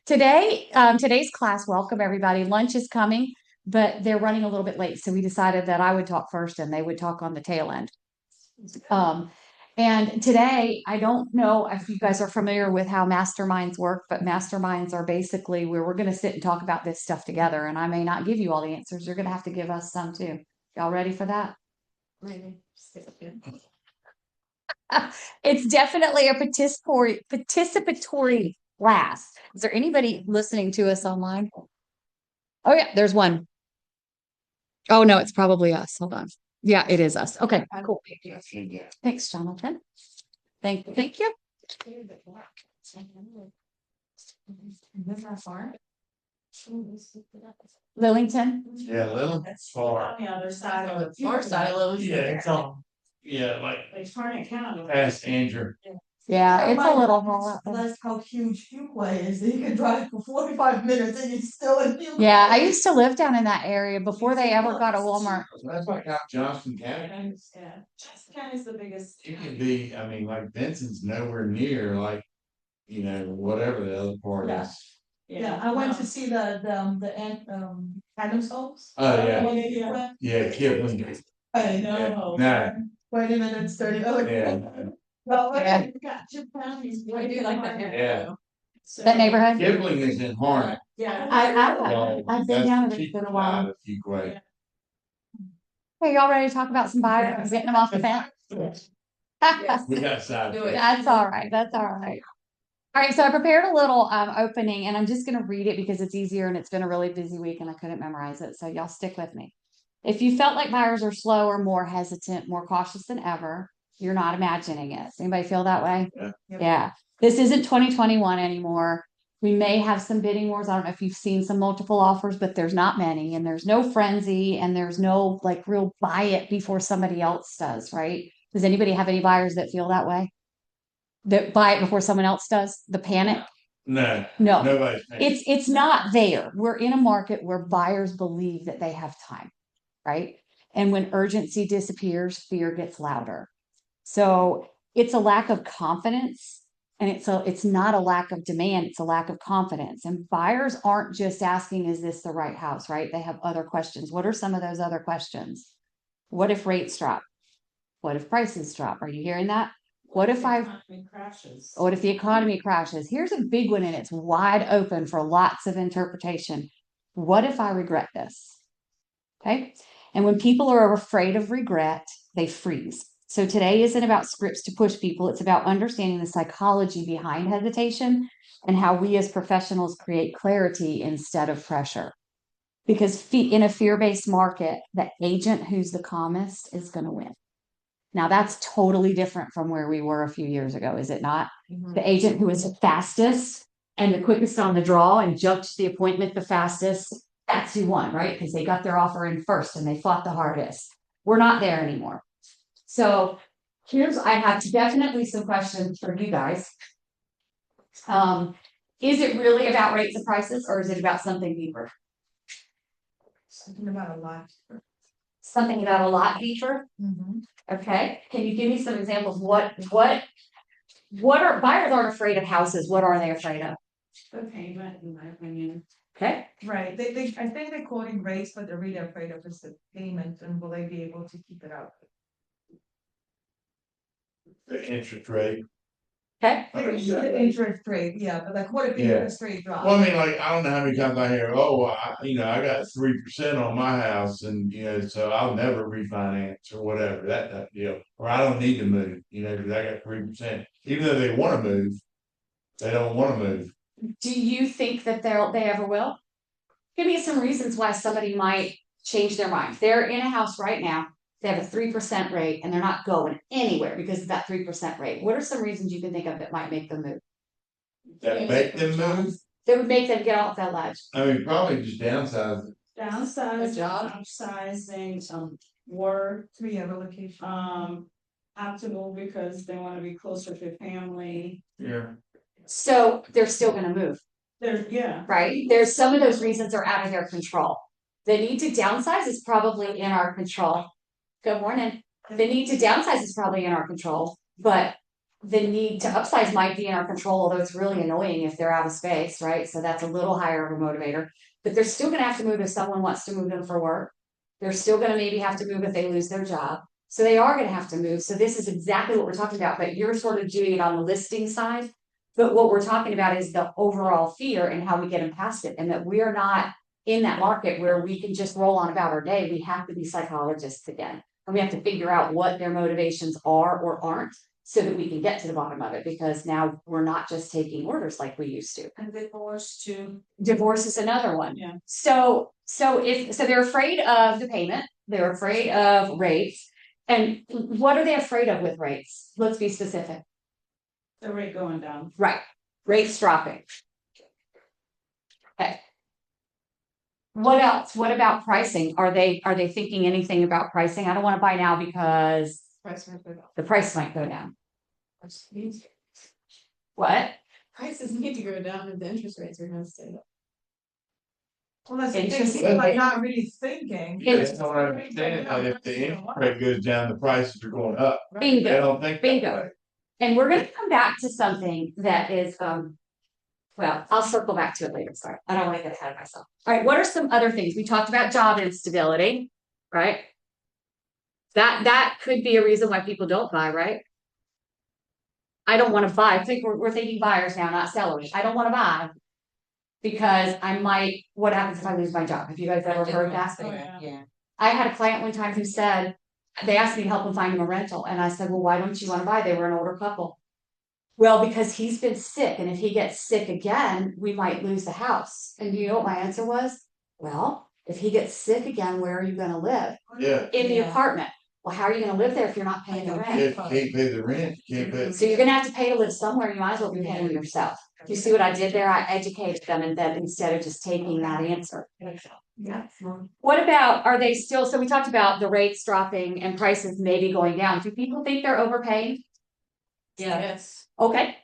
Today's class, welcome everybody. Lunch is coming, but they're running a little bit late. So we decided that I would talk first and they would talk on the tail end. And today, I don't know if you guys are familiar with how masterminds work, but masterminds are basically where we're going to sit and talk about this stuff together. And I may not give you all the answers. You're going to have to give us some too. Y'all ready for that? Maybe. It's definitely a participatory class. Is there anybody listening to us online? Oh yeah, there's one. Oh no, it's probably us. Hold on. Yeah, it is us. Okay, cool. Thanks, Jonathan. Thank you. Lillington. Yeah, Lil, that's far. On the other side of the far side of Lily. Yeah, it's on. Yeah, Like Harnett County. past Andrew. Yeah, it's a little more. That's how huge Fuquay is. You can drive for 45 minutes and you're still in Fuquay. Yeah, I used to live down in that area before they ever got a Walmart. That's like out Johnston County. Yeah, Johnston County is the biggest. It can be, like Benson's nowhere near, whatever the other part Yeah. is. Yeah, I went to see the Adams Homes. Oh, yeah. Yeah. Yeah, Kipling. I know. Nah. 20 minutes, 30. Oh, Yeah. Well, Yeah. we got 2 counties. I do like that. Yeah. That neighborhood? Kipling is in Harnett. Yeah. I've been down there for a while. Fuquay. Hey, y'all ready to talk about some buyers, getting them off the fence? We got side. That's all right. That's all right. All right, so I prepared a little opening and I'm just going to read it because it's easier and it's been a really busy week and I couldn't memorize it. So y'all stick with me. If you felt like buyers are slower, more hesitant, more cautious than ever, you're not imagining it. Does anybody feel that way? Yeah. Yeah. This isn't 2021 anymore. We may have some bidding wars. I don't know if you've seen some multiple offers, but there's not many and there's no frenzy and there's no like real buy it before somebody else does, right? Does anybody have any buyers that feel that way? That buy it before someone else does? The panic? No. No. Nobody's. It's not there. We're in a market where buyers believe that they have time, right? And when urgency disappears, fear gets louder. So it's a lack of confidence and it's not a lack of demand, it's a lack of confidence. And buyers aren't just asking, is this the right house, right? They have other questions. What are some of those other questions? What if rates drop? What if prices drop? Are you hearing that? What if crashes? What if the economy crashes? Here's a big one and it's wide open for lots of interpretation. What if I regret this? Okay. And when people are afraid of regret, they freeze. So today isn't about scripts to push people. It's about understanding the psychology behind hesitation and how we as professionals create clarity instead of pressure. Because in a fear-based market, the agent who's the calmest is going to win. Now that's totally different from where we were a few years ago, is it not? Mm-hmm. The agent who was the fastest and the quickest on the draw and jumped the appointment the fastest, that's who won, right? Because they got their offer in first and they fought the hardest. We're not there anymore. So I have definitely some questions for you guys. Is it really about rates and prices or is it about something deeper? Something about a lot. Something about a lot deeper? Mm-hmm. Okay. Can you give me some examples? What are buyers aren't afraid of houses? What are they afraid of? The payment, in my opinion. Okay. Right. I think they're quoting rates, but they're really afraid of is the payment and will they be able to keep it up? The interest rate. Okay. The interest rate, yeah, but like what if the Yeah. interest rate drops? Well, I don't know how many times I hear, I got 3% on my house and, so I'll never refinance or whatever, that type of deal. Or I don't need to move, because I got 3%. Even though they want to move, they don't want to move. Do you think that they ever will? Give me some reasons why somebody might change their mind. They're in a house right now. They have a 3% rate and they're not going anywhere because of that 3% rate. What are some reasons you can think of that might make them move? That make them move? That would make them get off that ledge. Probably just downsize. Downsizing, work, 3 other location. Have to move because they want to be closer to family. Yeah. So they're still going to move. Right? There's some of those reasons are out of their control. The need to downsize is probably in our control. Good morning. The need to downsize is probably in our control, but The need to upsize might be in our control, although it's really annoying if they're out of space, right? So that's a little higher of a motivator. But they're still gonna have to move if someone wants to move them for work. They're still gonna maybe have to move if they lose their job. So they are gonna have to move. So this is exactly what we're talking about, but you're sort of doing it on the listing side. But what we're talking about is the overall fear and how we get them past it, and that we're not in that market where we can just roll on about our day. We have to be psychologists again. And we have to figure out what their motivations are or aren't, so that we can get to the bottom of it, because now we're not just taking orders like we used to. And divorce too. Divorce is another one. Yeah. So they're afraid of the payment, they're afraid of rates. And what are they afraid of with rates? Let's be specific. The rate going down. Right, rates dropping. Okay. What else? What about pricing? Are they thinking anything about pricing? I don't want to buy now because the price might go down. What? Prices need to go down if the interest rates are gonna stay up. Well, that's the thing, Interesting. people are not really thinking. Yeah, that's what I understand, that if the interest rate goes down, the prices are going up. I Bingo. don't think. that Bingo. way. And we're gonna come back to something that is, well, I'll circle back to it later, sorry, I don't wanna get ahead of myself. All right, what are some other things? We talked about job instability, right? That could be a reason why people don't buy, right? I don't wanna buy, I think we're thinking buyers now, not sellers, I don't wanna buy. Because I might, what happens if I lose my job? Have you guys ever heard that? Oh, yeah. I had a client one time who said, they asked me to help them find him a rental, and I said, well, why don't you wanna buy? They were an older couple. Well, because he's been sick, and if he gets sick again, we might lose the house. And do you know what my answer was? Well, if he gets sick again, where are you gonna live? Yeah, In the Yeah. apartment. Well, how are you gonna live there if you're not paying the rent? if you can't pay the rent, you can't pay. So you're gonna have to pay to live somewhere, you might as well be paying yourself. You see what I did there? I educated them, and then instead of just taking that answer. Yeah. What about, are they still, so we talked about the rates dropping and prices maybe going down. Do people think they're overpaying? Yes. Okay.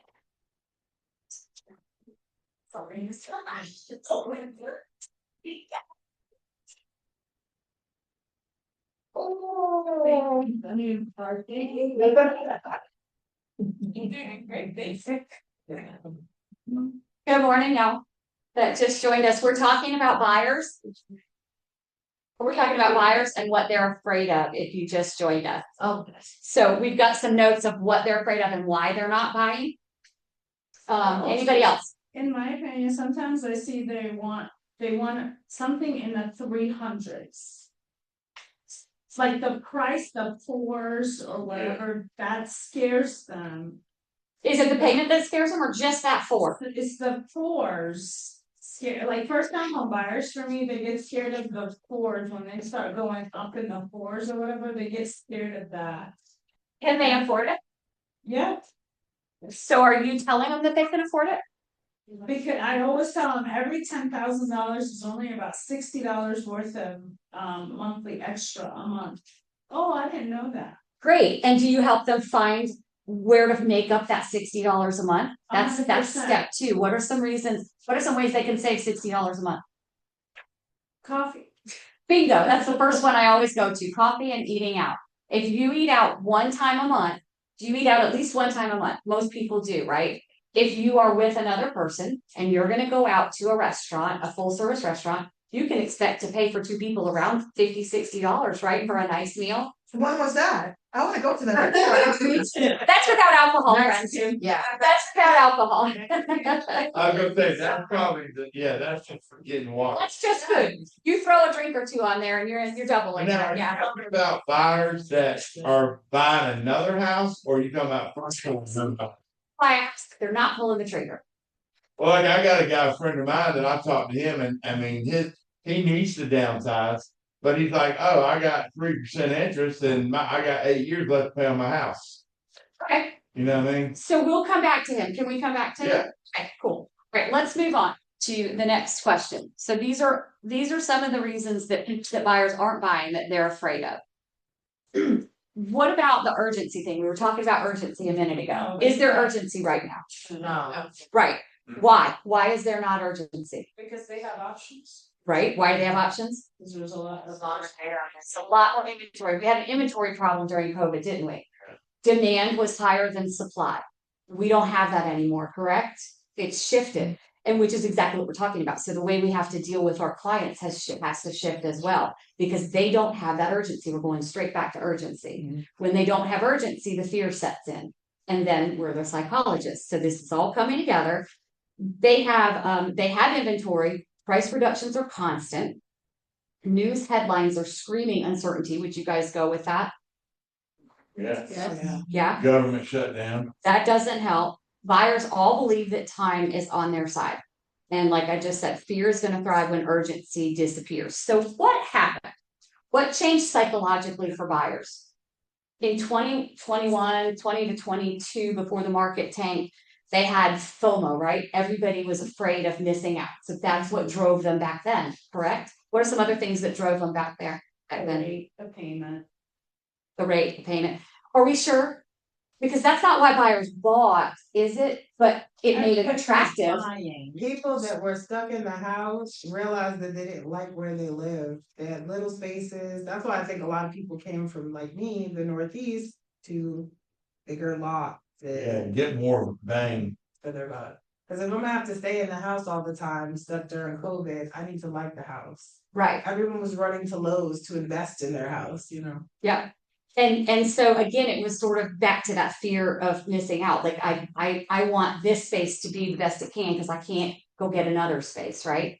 Good morning, y'all that just joined us. We're talking about buyers. We're talking about buyers and what they're afraid of if you just joined us. Oh. So we've got some notes of what they're afraid of and why they're not buying. Anybody else? In my opinion, sometimes I see they want something in the 300s. It's like the price, the fours or whatever, that scares them. Is it the payment that scares them or just that four? It's the fours. Scare, like first time home buyers for me, they get scared of the fours when they start going up in the fours or whatever, they get scared of that. Can they afford it? Yeah, So are you telling them that they can afford it? because I always tell them every $10,000 is only about $60 worth of monthly extra a month. Oh, I didn't know that. Great. And do you help them find where to make up that $60 a month? That's 100%. step two. What are some reasons? What are some ways they can save $60 a month? Coffee. Bingo. That's the first one I always go to. Coffee and eating out. If you eat out one time a month, do you eat out at least one time a month? Most people do, right? If you are with another person and you're going to go out to a restaurant, a full service restaurant, you can expect to pay for two people around $50, $60, right? For a nice meal. When was that? I wanna go to that. That's without alcohol, friends. Yeah. That's without alcohol. I was gonna say, that's probably that's just for getting water. That's just food. You throw a drink or two on there and you're doubling Now, that, are you yeah. talking about buyers that are buying another house, or are you talking about first time? I ask, they're not pulling the trigger. Well, like I got a guy, a friend of mine, that I talked to him, and I mean, he needs to downsize, but he's like, oh, I got 3% interest, and I got 8 years left to pay on my house. Okay, You know what I mean? so we'll come back to him. Can we come back to him? Yeah. Okay, cool. Right, let's move on to the next question. So these are some of the reasons that buyers aren't buying, that they're afraid of. What about the urgency thing? We were talking about urgency a minute ago. Is there urgency right now? No. Right. Why? Why is there not urgency? Because they have options. Right? Why do they have options? Because there's a lot of. It's a lot of inventory. We had an inventory problem during COVID, didn't we? demand was higher than supply. We don't have that anymore, correct? It's shifted, and which is exactly what we're talking about. So the way we have to deal with our clients has to shift as well, because they don't have that urgency. We're going straight back to urgency. When they don't have urgency, the fear sets in, and then we're the psychologists. So this is all coming together. They have inventory. Price reductions are constant. News headlines are screaming uncertainty. Would you guys go with that? Yeah, Yeah. government shutdown. That doesn't help. Buyers all believe that time is on their side. And like I just said, fear is going to thrive when urgency disappears. So what happened? What changed psychologically for buyers? In 2021, 20 to 22, before the market tanked, they had FOMO, right? Everybody was afraid of missing out. So that's what drove them back then, correct? What are some other things that drove them back there? Back then? The payment. The rate, the payment. Are we sure? Because that's not why buyers bought, is it? But it made it attractive. People that were stuck in the house realized that they didn't like where they lived. They had little spaces. That's why I think a lot of people came from, like me, the Northeast, to bigger lots. Yeah, get more bang. For their buck. Because if I'm gonna have to stay in the house all the time, stuck during COVID, I need to like the house. Right. Everyone was running to Lowe's to invest in their house, you know. Yeah. And so again, it was sort of back to that fear of missing out. Like I want this space to be the best it can because I can't go get another space, right?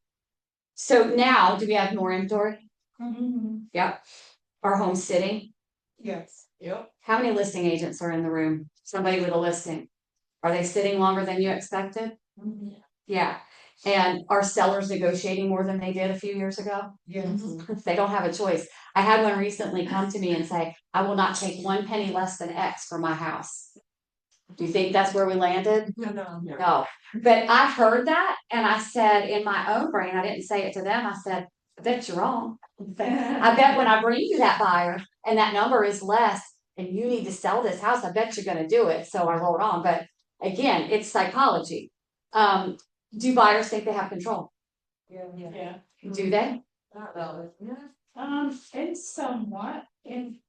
So now, do we have more inventory? Yep. Our home sitting. Yes. Yep. How many listing agents are in the room? Somebody with a listing. Are they sitting longer than you expected? Yeah. And are sellers negotiating more than they did a few years ago? Yes. They don't have a choice. I had one recently come to me and say, I will not take 1 penny less than X for my house. Do you think that's where we landed? No. But I heard that and I said in my own brain, I didn't say it to them. I said, I bet you're wrong. I bet when I bring you that buyer and that number is less and you need to sell this house, I bet you're going to do it. So I rolled on. But again, it's psychology. Do buyers think they have control? Yeah. Do they? And somewhat in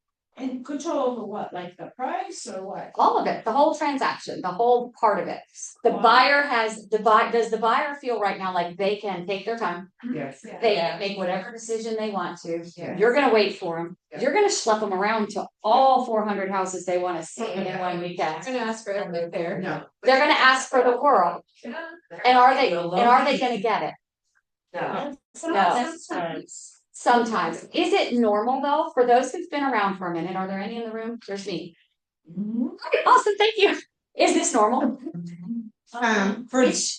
control over what, like the price or what? All of it, the whole transaction, the whole part of it. The Wow. buyer has does the buyer feel right now like they can take their time? Yes. They can make whatever decision they want to. Yes. You're gonna wait for them. Yeah. You're gonna schlep them around to all 400 houses they want to see in one weekend. I'm gonna ask for everything there. No. They're gonna ask for the world. And are they gonna get it? No. Sometimes. Is it normal though, for those who've been around for a minute, are there any in the room? There's me. Okay, awesome, thank you. Is this normal? For Which-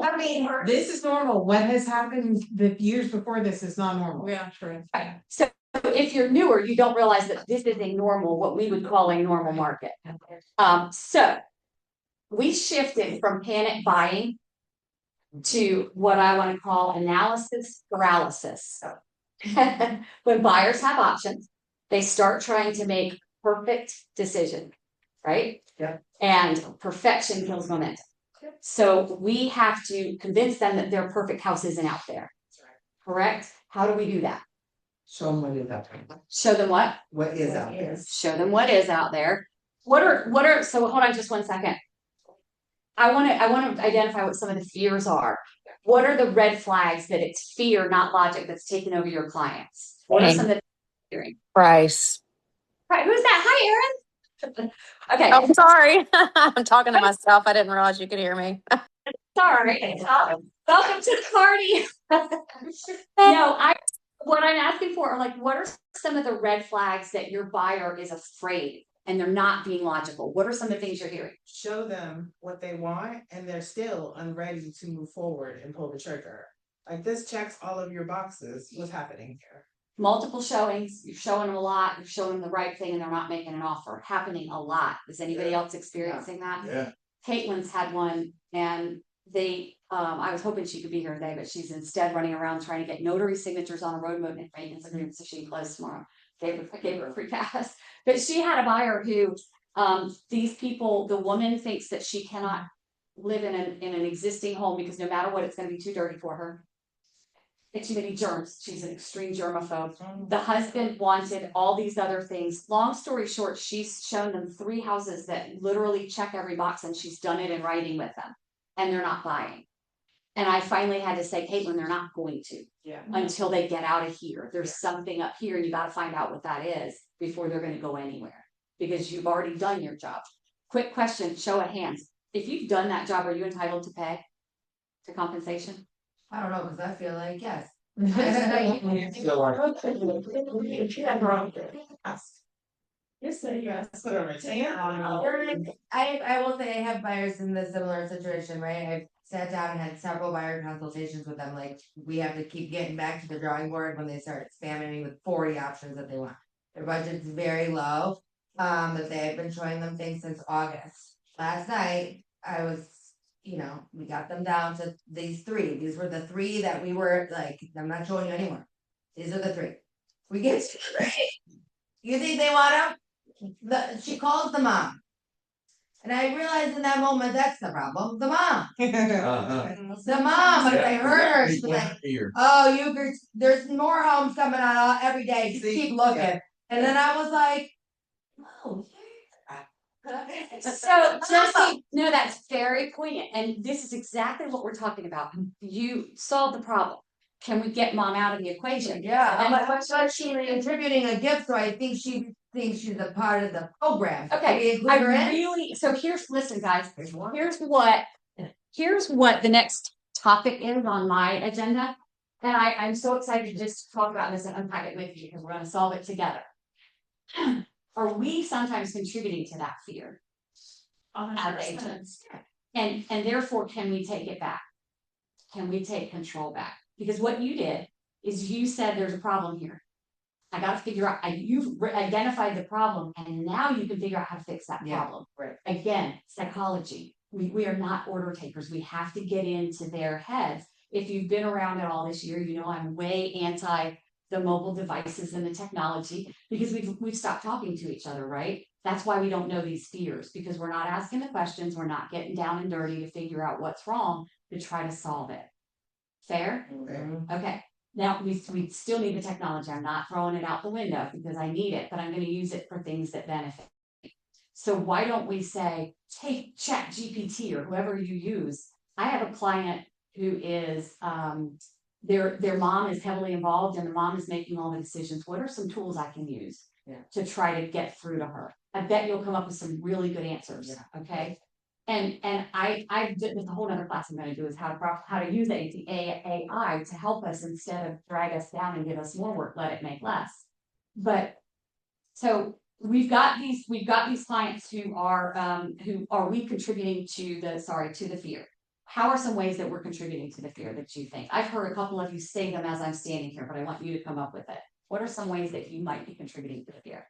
I mean, this is normal. What has happened the years before this is not normal. Yeah, true. Right. So if you're newer, you don't realize that this is a normal, what we would call a normal market. So we shifted from panic buying to what I want to call analysis paralysis. When buyers have options, they start trying to make perfect decision, right? Yeah. And perfection kills momentum. So we have to convince them that their perfect house isn't out there. Correct? How do we do that? Show them what is out there. Show them what? What is out there? Show them what is out there. What are so hold on just 1 second. I want to identify what some of the fears are. What are the red flags that it's fear, not logic, that's taken over your clients? What are some of the hearing? Price. Right, who's that? Hi, Erin. Okay, Oh, sorry. I'm talking to myself. I didn't realize you could hear me. sorry. Welcome to the party. No, what I'm asking for are like, what are some of the red flags that your buyer is afraid and they're not being logical? What are some of the things you're hearing? Show them what they want and they're still unready to move forward and pull the trigger. Like this checks all of your boxes. What's happening here? Multiple showings, you're showing them a lot, you're showing them the right thing and they're not making an offer. Happening a lot. Is anybody else experiencing that? Yeah. Caitlin's had one and I was hoping she could be here today, but she's instead running around trying to get notary signatures on a road maintenance agreement so she can close tomorrow. Gave her a free pass. But she had a buyer who, these people, the woman thinks that she cannot live in an existing home because no matter what, it's going to be too dirty for her. Too many germs. She's an extreme germaphobe. The husband wanted all these other things. Long story short, she's shown them 3 houses that literally check every box, and she's done it in writing with them, and they're not buying. And I finally had to say, Caitlin, they're not going to until they get out of here. There's something up here, and you got to find out what that is before they're going to go anywhere, because you've already done your job. Quick question, show of hands. If you've done that job, are you entitled to pay, to compensation? I don't know, because I feel like, yes. Yes, sir, yes. Put on retainer. I will say I have buyers in the similar situation, right? I've sat down and had several buyer consultations with them, like, we have to keep getting back to the drawing board when they start spamming me with 40 options that they want. Their budget's very low, that they have been showing them things since August. Last night, I was, we got them down to these 3. These were the 3 that we were like, I'm not showing you anymore. These are the 3. We get to 3. You think they want them? She calls the mom. And I realized in that moment, that's the problem, the mom. The mom, I heard her, she's like, oh, there's more homes coming on every day, just keep looking. Yeah. And then I was like, oh, So no, that's very poignant. And this is exactly what we're talking about. You solve the problem. Can we get mom out of the equation? yeah, but she's contributing a gift, so I think she thinks she's a part of the program. Okay, so listen guys, here's what the next topic is on my agenda. And I'm so excited to just talk about this and unpack it with you, because we're going to solve it together. Are we sometimes contributing to that fear? 100%. And therefore, can we take it back? Can we take control back? Because what you did is you said there's a problem here. I got to figure out, you've identified the problem, and now you can figure out how to fix that problem. Right. Again, psychology. We are not order takers. We have to get into their heads. If you've been around it all this year, I'm way anti the mobile devices and the technology, because we've stopped talking to each other, right? That's why we don't know these fears, because we're not asking the questions. We're not getting down and dirty to figure out what's wrong to try to solve it. Fair? Okay. Now we still need the technology. I'm not throwing it out the window because I need it, but I'm going to use it for things that benefit. So why don't we say, take Chat GPT or whoever you use? I have a client who is their mom is heavily involved, and the mom is making all the decisions. What are some tools I can use to try to get through to her? I bet you'll come up with some really good answers. Okay. And I did a whole other class I'm going to do is how to use AI to help us instead of drag us down and give us more work, let it make less. But so we've got these clients who are we contributing to the fear? How are some ways that we're contributing to the fear that you think? I've heard a couple of you say them as I'm standing here, but I want you to come up with it. What are some ways that you might be contributing to the fear?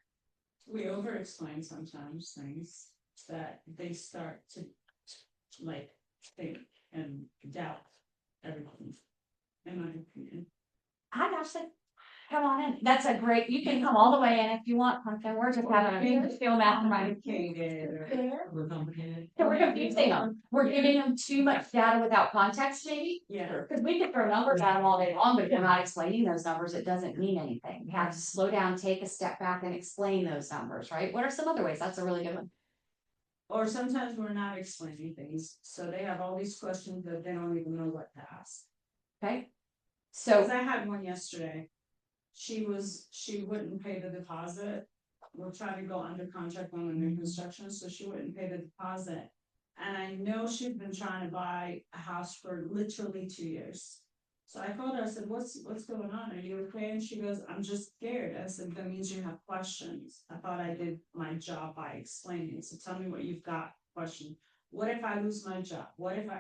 We over-explain sometimes things that they start to like think and doubt everything, in my opinion. I actually come on in. That's a great. You can come all the way in if you want, Pumpkin. We're just having a feel mastermind. So we're confusing them. We're giving them too much data without context, maybe. Yeah. Because we can throw numbers at them all day long, but if we're not explaining those numbers, it doesn't mean anything. We have to slow down, take a step back, and explain those numbers, right? What are some other ways? That's a really good one. Or sometimes we're not explaining things, so they have all these questions that they don't even know what to ask. Okay. Because So I had one yesterday. She wouldn't pay the deposit. We're trying to go under contract on the new construction, so she wouldn't pay the deposit. And I know she's been trying to buy a house for literally 2 years. So I called her, I said, what's going on? Are you okay? And she goes, I'm just scared. I said, that means you have questions. I thought I did my job by explaining. So tell me what you've got. Question. What if I lose my job? What if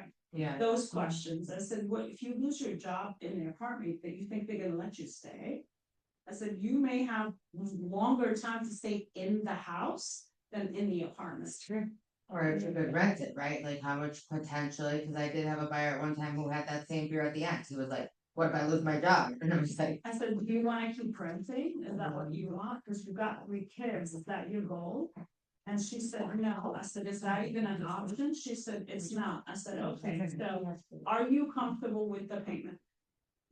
those questions? I said, what if you lose your job in the apartment that you think they're gonna let you stay? I said, you may have longer time to stay in the house than in the apartment. True. Or if you could rent it, right? Like how much potentially, because I did have a buyer at one time who had that same fear at the end. He was like, what if I lose my job? And I was like, I said, do you want to keep renting? Is that what you want? Because you've got 3 kids. Is that your goal? And she said, no. I said, is that even an option? She said, it's not. I said, okay. So are you comfortable with the payment?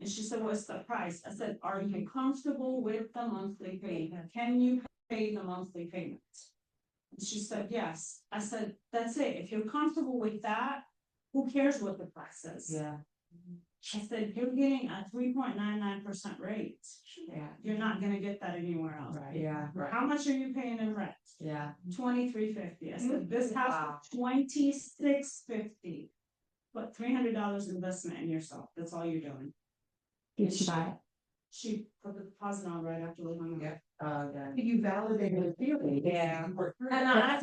And she said, what's the price? I said, are you comfortable with the monthly payment? Can you pay the monthly payment? And she said, yes. I said, that's it. If you're comfortable with that, who cares what the price is? Yeah, I said, you're getting a 3.99% rate. yeah, You're not gonna get that anywhere else. yeah, How much are you paying in rent? yeah. $23.50. I said, this house Wow. is $26.50. Put $300 investment in yourself. That's all you're doing. Did she buy it? She put the deposit on right after we hung up. Yeah. Oh, yeah. You validated the feeling. Yeah. And I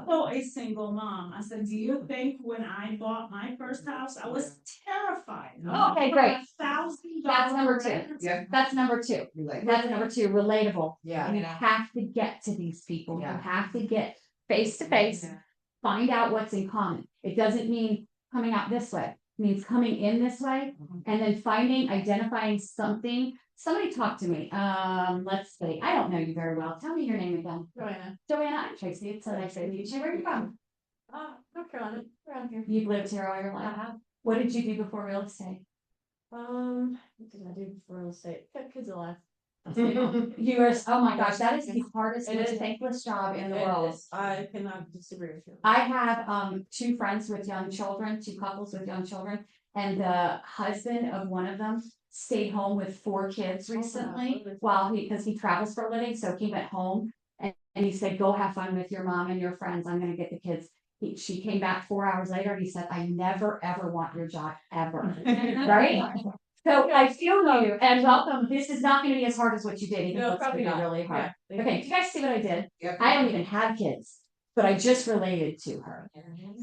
also a single mom. I said, do you think when I bought my first house, I was terrified. Oh, okay, great. $1,000. That's number two. Yeah. That's number two. You like. That's number two, relatable. Yeah. You have to get to these people. You Yeah. have to get face to face, Yeah. find out what's in common. It doesn't mean coming out this way. It means coming in this way and then identifying something. Somebody talk to me. Let's see. I don't know you very well. Tell me your name again. Joanna, I'm Tracey. It's so nice to meet you. Where are you from? North Carolina, around here. You've lived here all your life. What did you do before real estate? What did I do for real estate? Kept kids alive. You were, oh my gosh, that is the hardest, It most is. thankless job in the It world. is. I cannot disagree with you. I have two friends with young children, two couples with young children, and the husband of one of them stayed home with 4 kids recently because he travels for a living, so he went home and he said, go have fun with your mom and your friends. I'm gonna get the kids. She came back 4 hours later and he said, I never ever want your job ever. Right? So I feel you and welcome. This is not gonna be as hard as what you did. No, It's gonna probably be not. really hard. Yeah. Okay, do you guys see what I did? Yep. I don't even have kids, but I just related to her.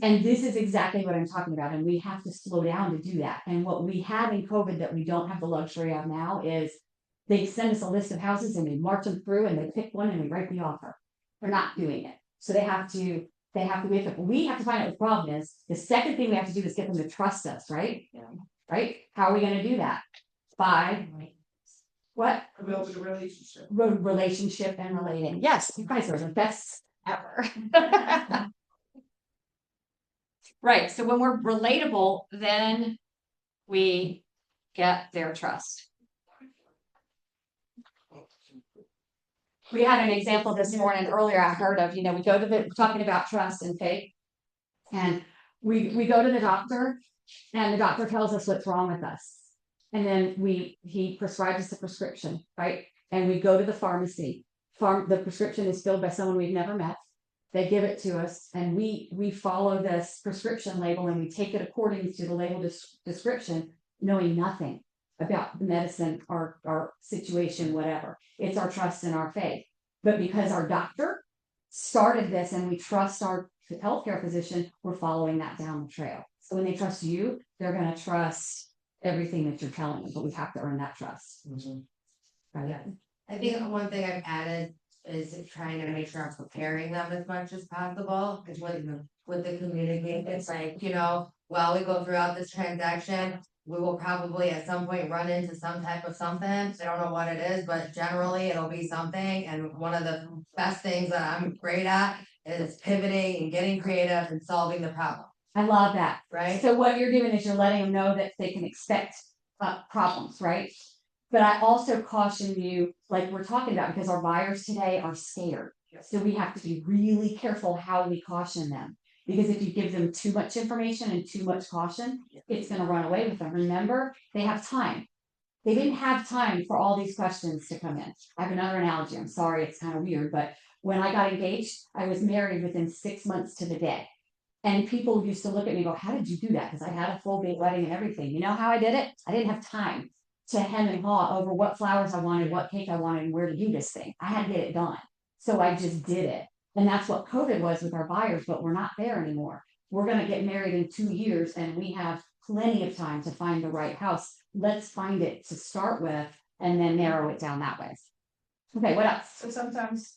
And this is exactly what I'm talking about. And we have to slow down to do that. And what we had in COVID that we don't have the luxury of now is they send us a list of houses and we march them through and they pick one and we write the offer. They're not doing it. So they have to wait. We have to find out what the problem is. The second thing we have to do is get them to trust us, right? Yeah. Right? How are we gonna do that? By what? Build a relationship. Relationship and relating. Yes, you guys are the best ever. Right, so when we're relatable, then we get their trust. We had an example this morning earlier I heard of, we go to talking about trust and faith. And we go to the doctor and the doctor tells us what's wrong with us. And then he prescribes us a prescription, right? And we go to the pharmacy. The prescription is filled by someone we've never met. They give it to us and we follow this prescription label and we take it according to the label description, knowing nothing about the medicine or our situation, whatever. It's our trust and our faith. But because our doctor started this and we trust our healthcare physician, we're following that down the trail. So when they trust you, they're going to trust everything that you're telling them, but we have to earn that trust. Right? Yeah. I think one thing I've added is trying to make sure I'm preparing them as much as possible. Because with the communication, it's like, while we go throughout this transaction, we will probably at some point run into some type of something. I don't know what it is, but generally it'll be something. And one of the best things that I'm great at is pivoting and getting creative and solving the problem. I love that. Right? So what you're doing is you're letting them know that they can expect problems, right? But I also caution you, like we're talking about, because our buyers today are scared. So we have to be really careful how we caution them. Because if you give them too much information and too much caution, it's going to run away with them. Remember, they have time. They didn't have time for all these questions to come in. I have another analogy. I'm sorry, it's kind of weird, but when I got engaged, I was married within 6 months to the day. And people used to look at me and go, how did you do that? Because I had a full big wedding and everything. You know how I did it? I didn't have time to hem and haw over what flowers I wanted, what cake I wanted, and where to do this thing. I had to get it done. So I just did it. And that's what COVID was with our buyers, but we're not there anymore. We're going to get married in 2 years and we have plenty of time to find the right house. Let's find it to start with and then narrow it down that way. Okay, what else? So sometimes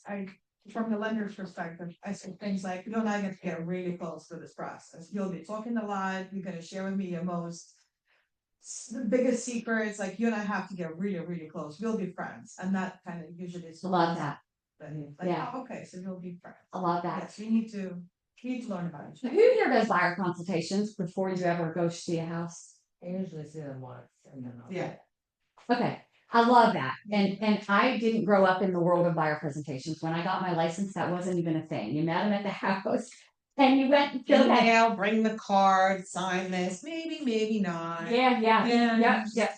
from the lender's perspective, I say things like, you and I get to get really close to this process. You'll be talking a lot. You're going to share with me your the biggest secrets. Like you and I have to get really, really close. We'll be friends. And that kind of usually is. Love that. Like, Yeah. oh, okay, so you'll be friends. I love that. Yes, we need to learn about each So other. who here does buyer consultations before you ever go see a house? I usually see them once and then. Yeah. Okay, I love that. And I didn't grow up in the world of buyer presentations. When I got my license, that wasn't even a thing. You met them at the house and you went and filled that. Email, bring the card, sign this, maybe not. Yeah, yeah, Yeah. yep.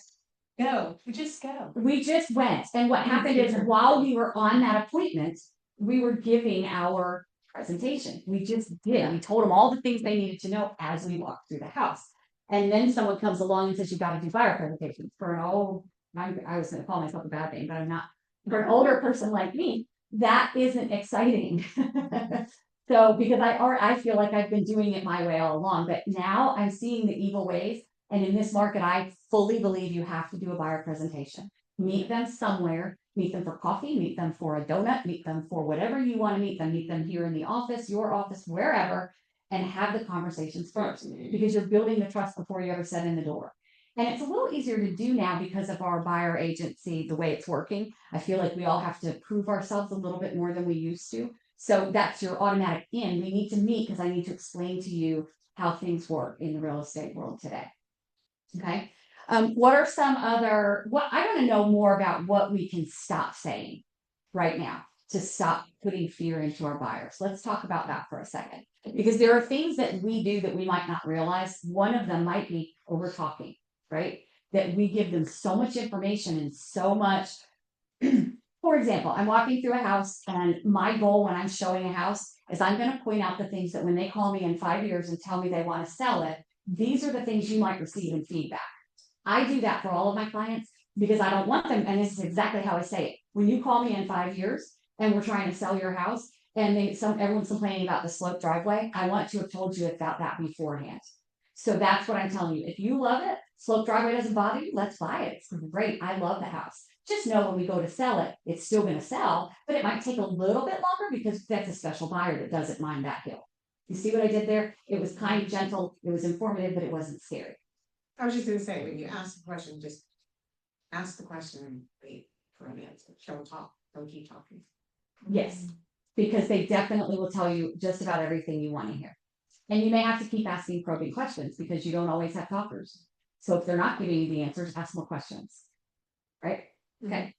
Go, we just go. We just went. And what happened is while we were on that appointment, we were giving our presentation. We just did. We told them all the things they needed to know as we walked through the house. And then someone comes along and says, you gotta do buyer presentations for an old, I was gonna call myself a bad name, but I'm not. For an older person like me, that isn't exciting. So, because I feel like I've been doing it my way all along, but now I'm seeing the evil ways. And in this market, I fully believe you have to do a buyer presentation. Meet them somewhere, meet them for coffee, meet them for a donut, meet them for whatever you want to meet them here in the office, your office, wherever, and have the conversations first, because you're building the trust before you ever set in the door. And it's a little easier to do now because of our buyer agency, the way it's working. I feel like we all have to prove ourselves a little bit more than we used to. So that's your automatic in. We need to meet because I need to explain to you how things work in the real estate world today. Okay. What are some other, I want to know more about what we can stop saying right now to stop putting fear into our buyers. Let's talk about that for a second, because there are things that we do that we might not realize. One of them might be over talking, right? That we give them so much information and so much. For example, I'm walking through a house and my goal when I'm showing a house is I'm going to point out the things that when they call me in 5 years and tell me they want to sell it, these are the things you might receive in feedback. I do that for all of my clients because I don't want them, and this is exactly how I say it. When you call me in 5 years and we're trying to sell your house and everyone's complaining about the slope driveway, I want to have told you about that beforehand. So that's what I'm telling you. If you love it, slope driveway doesn't bother you, let's buy it. It's great. I love the house. Just know when we go to sell it, it's still going to sell, but it might take a little bit longer because that's a special buyer that doesn't mind that hill. You see what I did there? It was kind, gentle, it was informative, but it wasn't scary. I was just gonna say, when you ask the question, just ask the question and wait for an answer. Don't talk, don't keep talking. Yes, because they definitely will tell you just about everything you want to hear. And you may have to keep asking probing questions because you don't always have talkers. So if they're not giving you the answers, ask more questions. Right? Okay.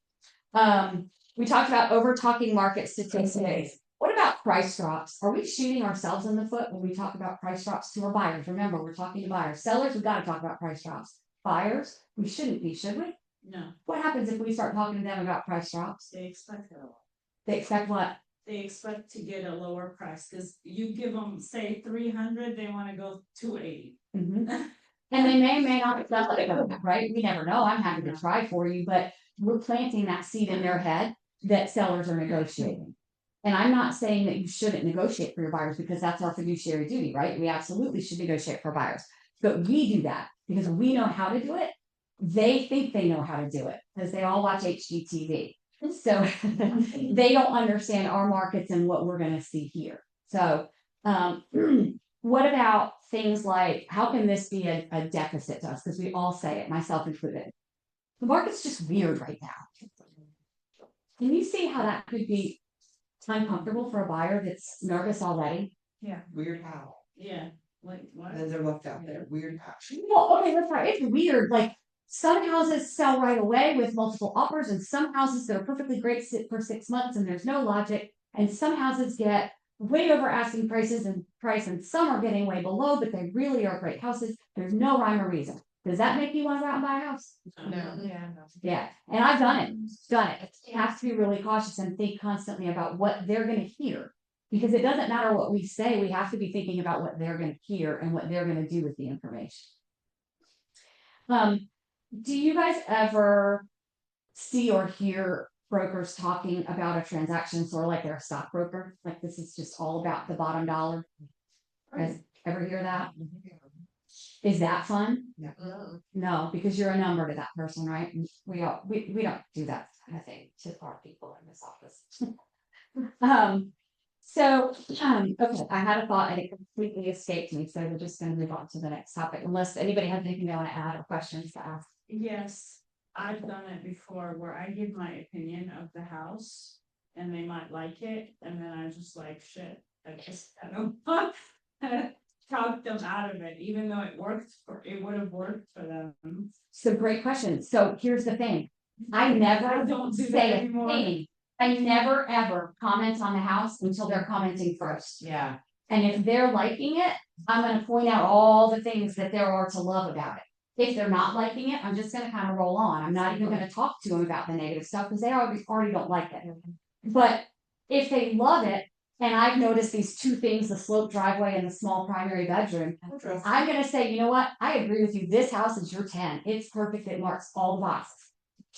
We talked about over talking market statistics. What about price drops? Are we shooting ourselves in the foot when we talk about price drops to our buyers? Remember, we're talking to buyers. Sellers, we've got to talk about price drops. Buyers, we shouldn't be, should we? No, What happens if we start talking to them about price drops? they expect it a lot. They expect what? They expect to get a lower price, because you give them, say, 300, they wanna go 280. And they may not sell it, right? We never know. I'm happy to try for you, but we're planting that seed in their head that sellers are negotiating. And I'm not saying that you shouldn't negotiate for your buyers because that's our fiduciary duty, right? We absolutely should negotiate for buyers. But we do that because we know how to do it. They think they know how to do it because they all watch HGTV. So they don't understand our markets and what we're going to see here. So what about things like, how can this be a deficit to us? Because we all say it, myself included. The market's just weird right now. Can you see how that could be uncomfortable for a buyer that's nervous already? Weird how. Yeah, like what? And then they're left out there, weird how. Well, okay, that's right. It's weird. Like some houses sell right away with multiple offers, and some houses that are perfectly great sit for 6 months and there's no logic. And some houses get way over asking prices and some are getting way below, but they really are great houses. There's no rhyme or reason. Does that make you want to go out and buy a house? No. Yeah, and I've done it. You have to be really cautious and think constantly about what they're going to hear, because it doesn't matter what we say. We have to be thinking about what they're going to hear and what they're going to do with the information. Do you guys ever see or hear brokers talking about a transaction sort of like they're a stockbroker? Like this is just all about the bottom dollar? Guys ever hear that? Is that fun? No, because you're a number to that person, right? We don't do that kind of thing to our people in this office. Okay, I had a thought and it completely escaped me, so we're just going to move on to the next topic, unless anybody has anything they want to add or questions to ask. Yes, I've done it before where I give my opinion of the house and they might like it, and then I just like, shit, I guess I don't want. talk them out of it, even though it would have worked for them. So great question. So here's the thing. I I never don't do say that a anymore. thing. I never ever comment on the house until they're commenting first. Yeah. And if they're liking it, I'm gonna point out all the things that there are to love about it. If they're not liking it, I'm just gonna kind of roll on. I'm not even gonna talk to them about the negative stuff because they already don't like it. But if they love it, and I've noticed these two things, the sloped driveway and the small primary bedroom, I'm gonna say, you know what? I agree with you. This house is your 10. It's perfect. It marks all the boxes.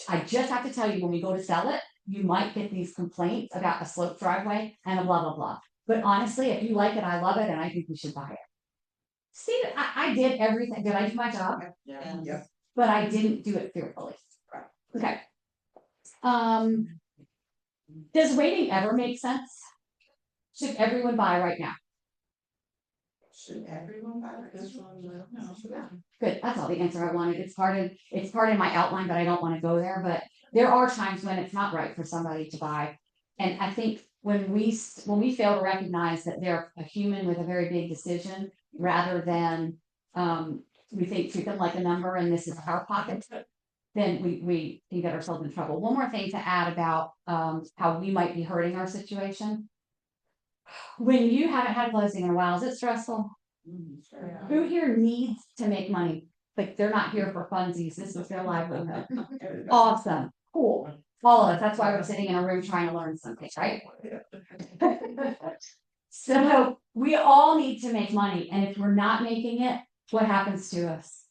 I just have to tell you, when we go to sell it, you might get these complaints about a sloped driveway and a blah, blah, blah. But honestly, if you like it, I love it, and I think we should buy it. See, I did everything. Did I do my job? Yeah. But I didn't do it fearfully. Okay. Does waiting ever make sense? Should everyone buy right now? Should everyone buy this one? No. Good, that's all the answer I wanted. It's part of my outline, but I don't want to go there, but there are times when it's not right for somebody to buy. And I think when we fail to recognize that they're a human with a very big decision, rather than, we treat them like a number and this is our pocket, then we can get ourselves in trouble. One more thing to add about, how we might be hurting our situation. When you haven't had closing in a while, is it stressful? Who here needs to make money? Like, they're not here for funsies. This is their livelihood. Awesome. Cool. All of us. That's why we're sitting in a room trying to learn something, right? So we all need to make money. And if we're not making it, what happens to us?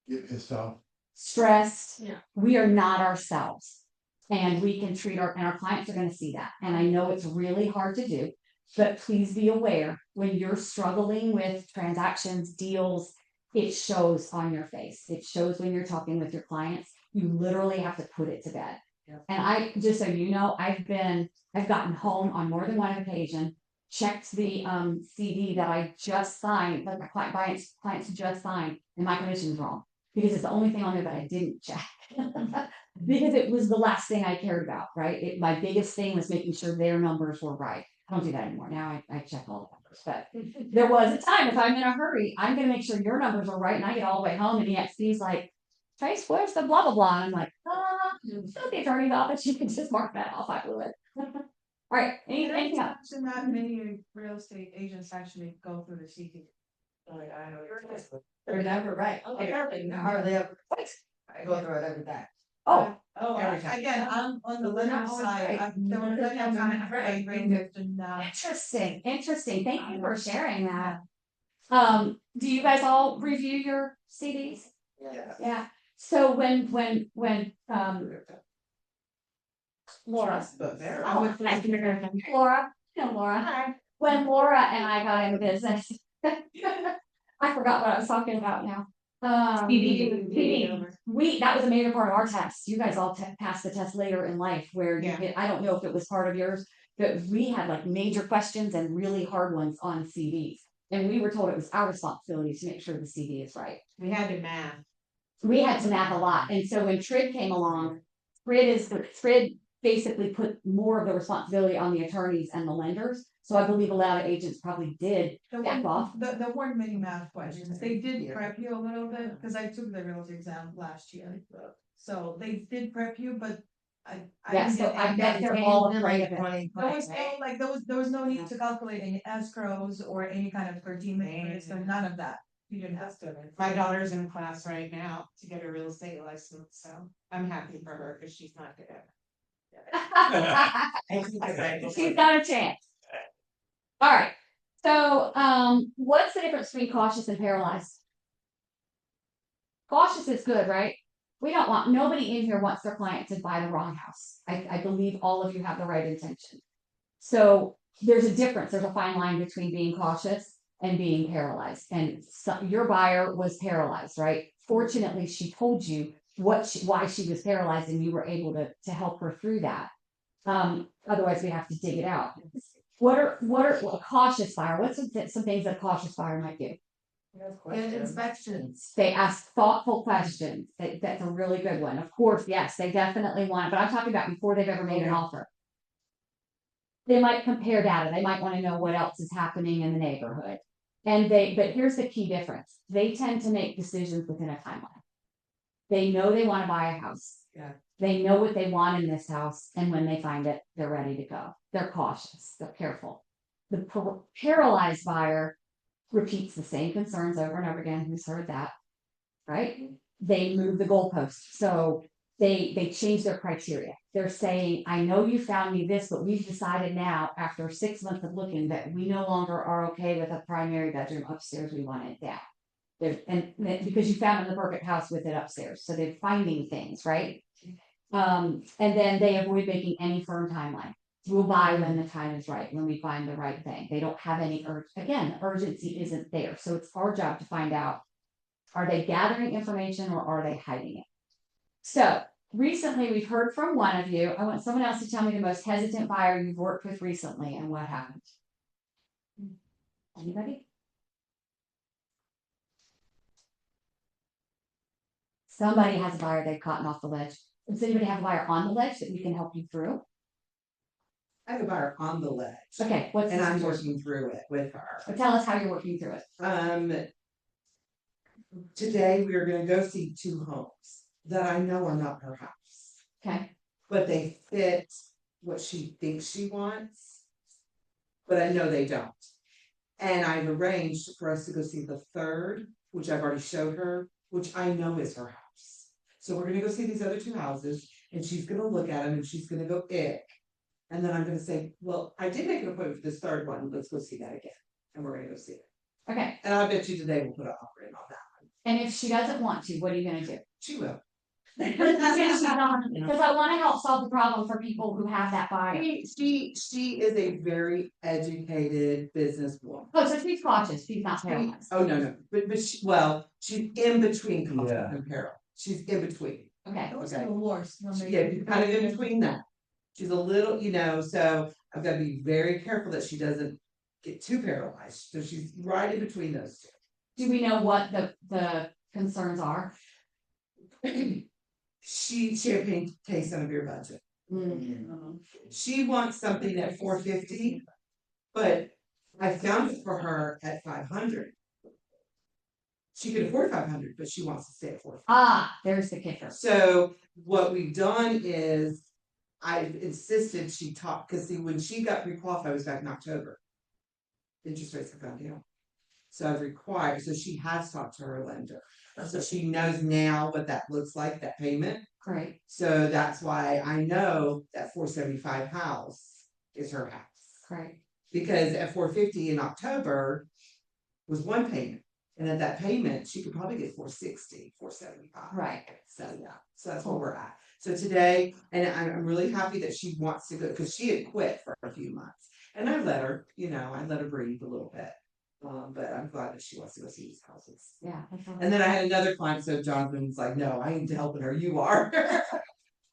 Get pissed off. Stressed. Yeah. We are not ourselves. And we can treat our clients are going to see that. And I know it's really hard to do, but please be aware when you're struggling with transactions, deals, it shows on your face. It shows when you're talking with your clients. You literally have to put it to bed. Yeah. And just so you know, I've gotten home on more than one occasion, checked the CD that I just signed, like my clients just signed, and my commission's wrong. Because it's the only thing on there that I didn't check. Because it was the last thing I cared about, right? My biggest thing was making sure their numbers were right. I don't do that anymore. Now I check all the numbers. But there was a time, if I'm in a hurry, I'm going to make sure your numbers are right. And I get all the way home and the EXP's like, Trace, where's the blah, blah, blah? And I'm like, it's not the attorney's office. You can just mark that off. I blew it. All right. Anything else? Not many real estate agents actually go through the CD. They're never right. Okay. Hardly ever. I go through it every day. Oh, Every time. Again, I'm on the They're not lender always side. right. There were plenty of times where I agree with the not. interesting. Thank you for sharing that. Do you guys all review your CDs? Yeah. So when Laura. Oh, I can remember. Laura, Laura. Hi. When Laura and I got in business, I forgot what I was talking about now. PD. That was a major part of our test. You guys all passed the test later in life where I don't know if it was part of yours, but we had like major questions and really hard ones on CDs. And we were told it was our responsibility to make sure the CD is right. We had to math. We had to math a lot. And so when TRID came along, TRID basically put more of the responsibility on the attorneys and the lenders. So I believe a lot of agents probably did back off. There weren't many math questions. They did prep you a little bit, because I took the realtor exam last year. So they did prep you, but I bet they're all afraid of it. there was no need to calculate any escrows or any kind of per diem rates, so none of that. You didn't have to. My daughter's in class right now to get a real estate license, so I'm happy for her because she's not good at it. She's got a chance. All right. So, what's the difference between cautious and paralyzed? Cautious is good, right? Nobody in here wants their client to buy the wrong house. I believe all of you have the right intention. So there's a difference. There's a fine line between being cautious and being paralyzed. And your buyer was paralyzed, right? Fortunately, she told you why she was paralyzed, and you were able to help her through that. Otherwise, we have to dig it out. What are a cautious buyer? What's some things that a cautious buyer might do? Get inspections. They ask thoughtful questions. That's a really good one. Of course, yes, they definitely want it, but I'm talking about before they've ever made an offer. They might compare data. They might want to know what else is happening in the neighborhood. but here's the key difference. They tend to make decisions within a timeline. They know they want to buy a house. Yeah. They know what they want in this house, and when they find it, they're ready to go. They're cautious, they're careful. The paralyzed buyer repeats the same concerns over and over again. Who's heard that? Right? They move the goalposts. So they change their criteria. They're saying, I know you found me this, but we've decided now, after 6 months of looking, that we no longer are okay with a primary bedroom upstairs. We want it down. Because you found the perfect house with it upstairs. So they're finding things, right? And then they avoid making any firm timeline. We'll buy when the time is right, when we find the right thing. They don't have any the urgency isn't there. So it's our job to find out, are they gathering information or are they hiding it? So recently we've heard from one of you. I want someone else to tell me the most hesitant buyer you've worked with recently and what happened. Anybody? Somebody has a buyer they've caught off the ledge. Does anybody have a buyer on the ledge that we can help you through? I have a buyer on the ledge. Okay, what's And the I'm situation? working through it with her. So tell us how you're working through it. Today we are gonna go see 2 homes that I know are not her house, Okay. but they fit what she thinks she wants. But I know they don't. And I've arranged for us to go see the 3rd, which I've already showed her, which I know is her house. So we're gonna go see these other 2 houses and she's gonna look at them and she's gonna go ick. And then I'm gonna say, well, I did make an appointment for this 3rd one, let's go see that again. And we're gonna go see it. Okay. And I bet you today we'll put an offer in on that one. And if she doesn't want to, what are you gonna do? She will. Because I want to help solve the problem for people who have that buyer. She is a very educated businesswoman. Oh, so she's cautious. She's not paralyzed. Oh, no, but she's in between caution Yeah. and peril. She's in between. Okay. Those Okay. are the worst. when they- Yeah, she's kind of in between that. She's a little, so I've got to be very careful that she doesn't get too paralyzed. So she's right in between those 2. Do we know what the concerns are? Champagne tastes none of your budget. She wants something at $450, but I found it for her at $500. She could afford $500, but she wants to stay at $450. Ah, there's the kicker. So what we've done is I've insisted she talk, because see, when she got pre-qualified was back in October. Interest rates have gone down. So I've required, so she has talked to her lender. So she knows now what that looks like, that payment. Great. So that's why I know that 475 house is her house. Great. Because at 450 in October was one payment. And at that payment, she could probably get 460, 475. Right. So yeah, so that's where we're at. So today, and I'm really happy that she wants to go, because she had quit for a few months. And I let her, I let her breathe a little bit. But I'm glad that she wants to go see these houses. Yeah. And then I had another client, so Jonathan's like, no, I ain't helping her, you are.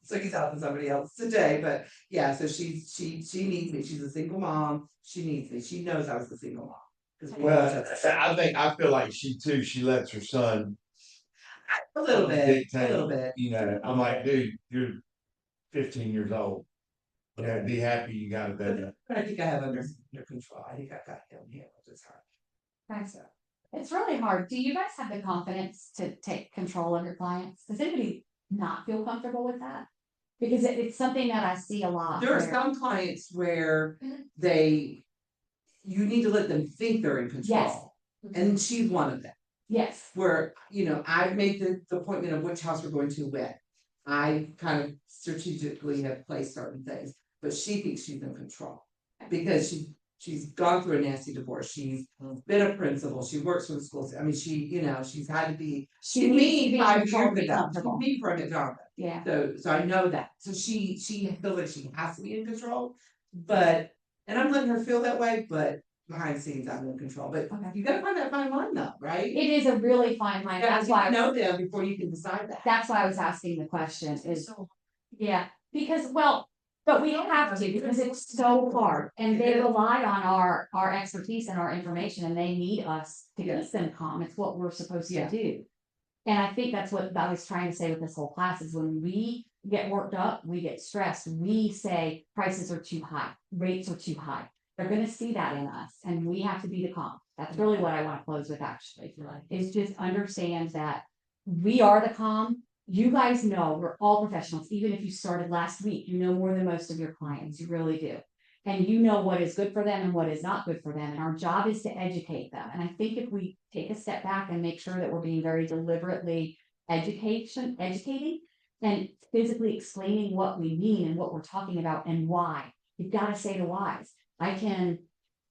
So he's helping somebody else today, but yeah, so she needs me, she's a single mom, she needs me, she knows I was a single mom. 'Cause we Well, always have- I feel like she lets her son a little bit, a dictate, little bit. I'm like, dude, you're 15 years old. Be happy you got a bedroom. But I think I have under control, I think I've got him handled, it's hard. Thanks. It's really hard. Do you guys have the confidence to take control of your clients? Does anybody not feel comfortable with that? Because it's something that I see a lot. There are where- some clients where Mhm. you need to let them think they're in control. And she's one of them. Yes. Where, I've made the appointment of which house we're going to when. I kind of strategically have placed certain things, but she thinks she's in control. Because she's gone through a nasty divorce, she's been a principal, she works for the schools, I mean, she's had to be. She needs to be in 5 control years to be ago, comfortable. me from it, Jonathan. Yeah. So I know that, so she feels like she has to be in control, and I'm letting her feel that way, but behind the scenes, I'm in control, but Okay. you gotta find that fine line though, right? It is a really fine line. You That's gotta why. know them before you can decide that. That's why I was asking the question is, yeah, because, but we have to, because it's so hard, and they rely on our expertise and our information, and they need us to keep them calm. It's what we're supposed to Yeah. do. And I think that's what I was trying to say with this whole class is when we get worked up, we get stressed, we say prices are too high, rates are too high. They're gonna see that in us, and we have to be the calm. That's really what I want to close with actually, is just understand that we are the calm. You guys know we're all professionals, even if you started last week, you know more than most of your clients, you really do. And you know what is good for them and what is not good for them. And our job is to educate them. And I think if we take a step back and make sure that we're being very deliberately educating and physically explaining what we mean and what we're talking about and why. You've got to say the whys.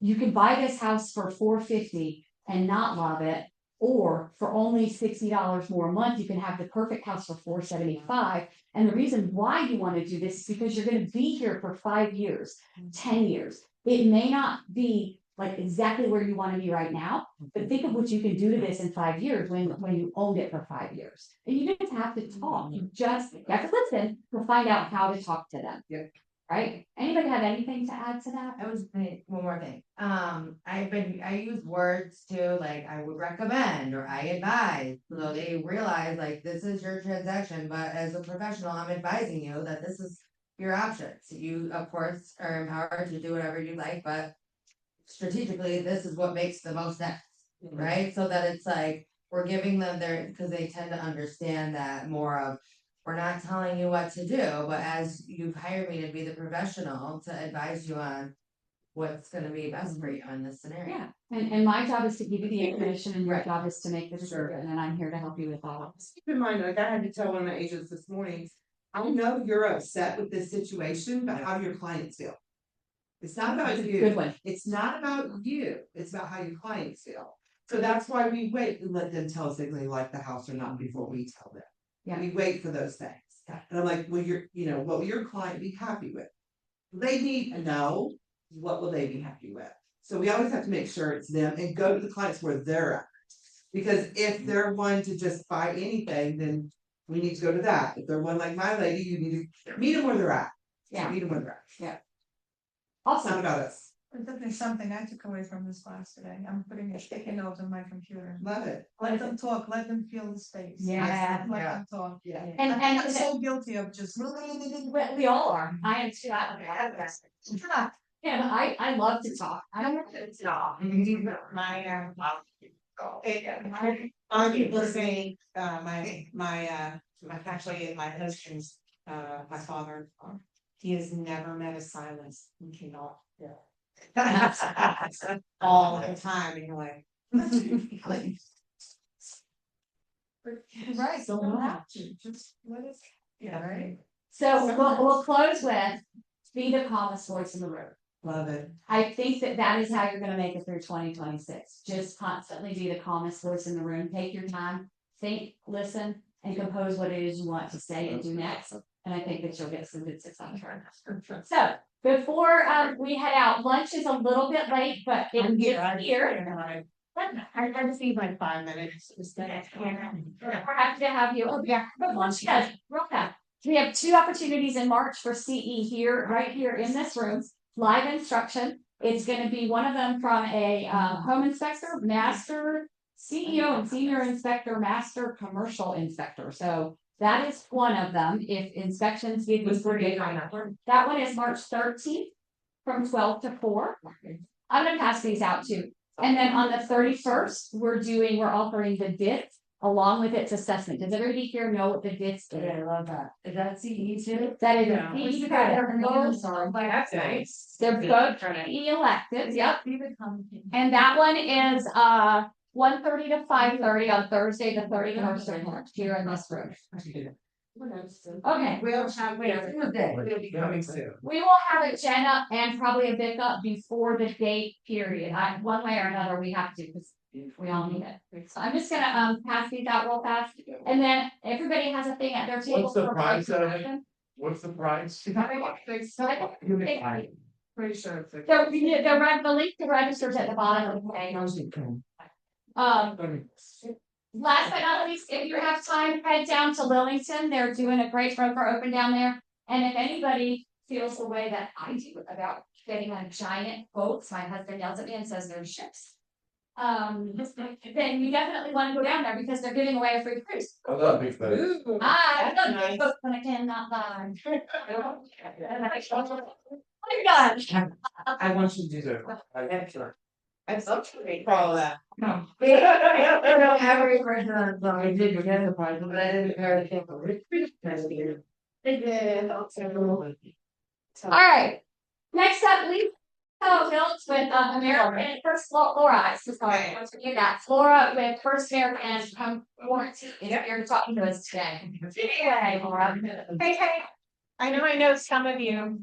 You can buy this house for $450 and not love it, or for only $60 more a month, you can have the perfect house for $475. And the reason why you want to do this is because you're going to be here for 5 years, 10 years. It may not be like exactly where you want to be right now, but think of what you can do to this in 5 years when you owned it for 5 years. And you didn't have to talk, you have to listen to find out how to talk to them. Yep. Right? Anybody have anything to add to that? I was one more thing. I use words too, like I would recommend or I advise, so they realize like this is your transaction, but as a professional, I'm advising you that this is your options. You of course are empowered to do whatever you like, but strategically, this is what makes the most sense, right? So that it's like we're giving them because they tend to understand that more of. We're not telling you what to do, but as you've hired me to be the professional to advise you on what's gonna be best for you in this scenario. Yeah, and my job is to give you the information and your Right. job is to make the Sure. decision, and I'm here to help you with all. Keep in mind, like I had to tell one of my agents this morning, I know you're upset with this situation, but how do your clients feel? It's not about Good you, one. it's not about you, it's about how your clients feel. So that's why we wait and let them tell us if they like the house or not before we tell them. Yeah. We wait for those things. And I'm like, well, what will your client be happy with? They need to know, what will they be happy with? So we always have to make sure it's them and go to the clients where they're at. Because if they're one to just buy anything, then we need to go to that. If they're one like my lady, you need to meet them where they're at. Yeah. Meet them where they're at. It's not Awesome. about us. It's definitely something I took away from this class today. I'm putting a sticky note on my computer. Love it. Let them talk, let them feel the space. Yeah. Let them talk. Yeah. And I'm so guilty of just. we all are. I am too. Yeah, I love to talk. I don't want to talk. My people saying, actually, my husband's, my father, he has never met a silence, he cannot. All the time, and you're like. Right. So don't have to, just let us, yeah, right? So we'll close with be the calmest voice in the room. Love it. I think that is how you're gonna make it through 2026. Just constantly be the calmest voice in the room. Take your time, think, listen, and compose what it is you want to say and do next. And I think that you'll get some good success. So before we head out, lunch is a little bit late, but it's here. I just need like 5 minutes. We're happy to have you. Oh, yeah. Lunch, yes, real fast. We have 2 opportunities in March for CE here, right here in this room. Live instruction. It's going to be one of them from a home inspector, master CEO and senior inspector, master commercial inspector. So that is one of them. If inspections give you 3 that one is March 13th from 12 to 4. I'm going to pass these out too. And then on the 31st, we're offering the DITS along with its assessment. Does everybody here know what the DITS is? I love that. Is that CE too? That is Yeah. CE credit. That's nice. They're both CE electives, yep. And that one is 1:30 to 5:30 on Thursday, the 31st of March here in this room. Okay. We'll be coming soon. We will have a Jenna and probably a Vic up before the date period. One way or another, we have to because we all need it. So I'm just gonna pass these out real fast, and then everybody has a thing at their table. What's the for price of it? preparation. What's the price? Pretty sure it's like. The link to register is at the bottom of the page. Last but not least, if you have time, head down to Lillington. They're doing a great broker open down there. And if anybody feels the way that I do about getting on giant boats, my husband yells at me and says they're ships. Then you definitely want to go down there because they're giving away a free cruise. I love big boats. I love nice. big boats when I cannot lie. What are you done? I want you to do that. I'd love to read all that. I don't know every person on the phone, I did get the part, but I didn't hear anything from it. All right, next up, we built with American First Laura. Sorry, once we do that, Laura with First American Warranty is here to talk to us today. Hey, Laura. Hey, I know some of you.